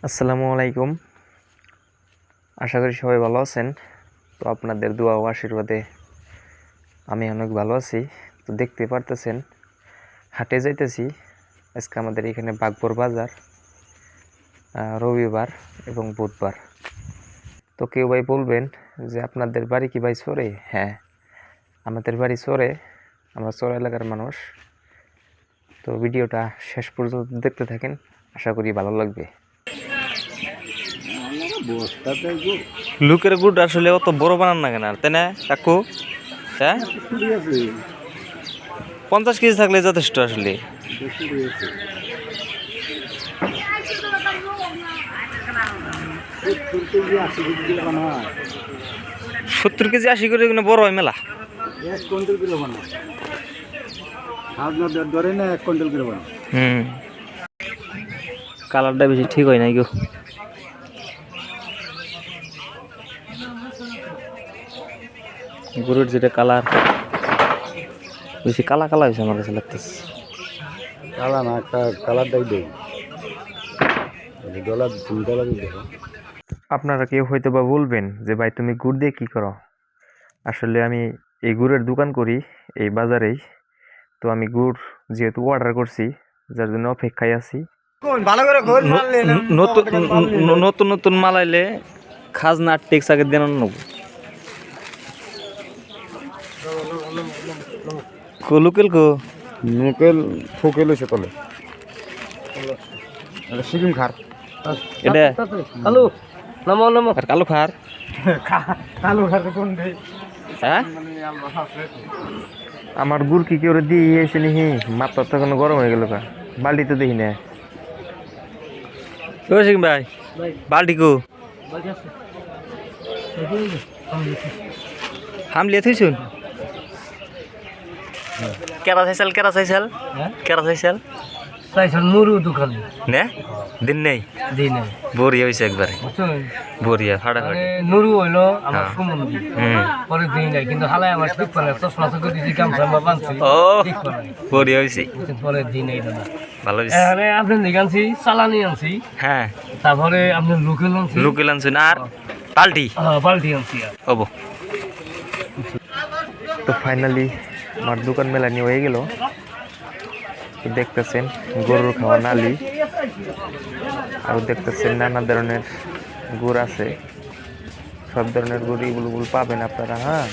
আসসালামু আলাইকুম। আশা করি সবাই ভালো আছেন। তো আপনাদের দোয়া ও আশীর্বাদে আমি অনেক ভালো আছি। তো দেখতে পারতেছেন হাটে যাইতেছি। আজকে আমাদের এখানে বাগবর বাজার, রবিবার এবং বুধবার। তো কেউ ভাই বলবেন যে আপনাদের বাড়ি কি ভাই চরে? হ্যাঁ, আমাদের বাড়ি চরে। আমরা চর এলাকার মানুষ। তো ভিডিওটা শেষ পর্যন্ত দেখতে থাকেন, আশা করি ভালো লাগবে। লুকের গুড় আসলে অত বড় বানান না কেন, তাই না কাকু? হ্যাঁ, 50 কেজি থাকলে যথেষ্ট আসলে। 70 কেজি 80 করে বড় হয় মেলা। 1 কুইন্টাল কিলো বানায়। আপনার ধরে না 1 কুইন্টাল কিলো বানায়। কালারটা বেশি ঠিক হয় নাই গো। গরুর যেটা কালার বেশি কালা কালা হয়েছে আমার কাছে লাগতেছে। কালা না, একটা কালারটাই দেই। $2 দেখো। আপনারা কেউ হয়তো বা বলবেন যে ভাই তুমি গুড় দিয়ে কি করো? আসলে আমি এই গুড়ের দোকান করি এই বাজারেই। তো আমি গুড় যেহেতু অর্ডার করছি, যার জন্য অপেক্ষায় আছি। নতুন নতুন মাল আইলে খাজনা ট্যাক্স আগে দেন নেব। লোকেল কো লোকেল ফোকেল হইছে তলে। সিকিম খার। এটা কালু নামো নামো। আর কালো খার। কালু খার কোন দেই? হ্যাঁ, আমার গুড় কি কেউ দিয়ে এসে নিহি? মাত্র তো এখন গরম হয়ে গেল কা, বালতি তো দেখি না। ভাই বাল্টি কো হামলিয়া থইছুন। কেরা চাইছাল কেরা চাইছাল নুরু দোকানে নে দিন নেই দিই নাই। বড়িয়া হয়েছে একবারে বড়িয়া ফাটাফাটি। নুরু হইলো আমার সুমন্দি। পরে দিই নাই, কিন্তু হালাই আমার ঠিক করে চশমা চোখে দিছি, গামছা আমার বানছি। ও ঠিক করে বড়িয়া হয়েছে, পরে দিই নাই দাদা। ভালো হয়েছে। এখানে আপনার আনছি চালানি আনছি, হ্যাঁ তারপরে আপনার লোকেল আনছি, লোকেল আনছুন আর পাল্টি বাল্টি আনছি। হবো। তো ফাইনালি আমার দোকান মেলা নিয়ে হয়ে গেল। তো দেখতেছেন গরুর খাওয়া নালি, আর দেখতেছেন নানা ধরনের গুড় আছে। সব ধরনের গুড় এগুলো পাবেন আপনারা। হ্যাঁ,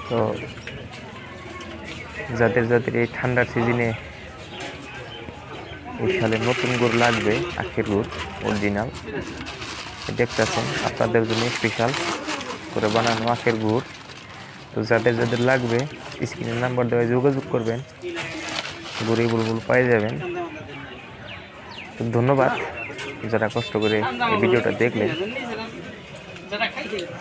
তো যাদের যাদের এই ঠান্ডার সিজনে এই সালে নতুন গুড় লাগবে, আখের গুড় অরিজিনাল, দেখতেছেন আপনাদের জন্য স্পেশাল করে বানানো আখের গুড়। তো যাদের যাদের লাগবে স্ক্রিনের নাম্বার দেওয়া যোগাযোগ করবেন, গুড়ি বুলবুল পাই যাবেন। তো ধন্যবাদ যারা কষ্ট করে এই ভিডিওটা দেখলেন।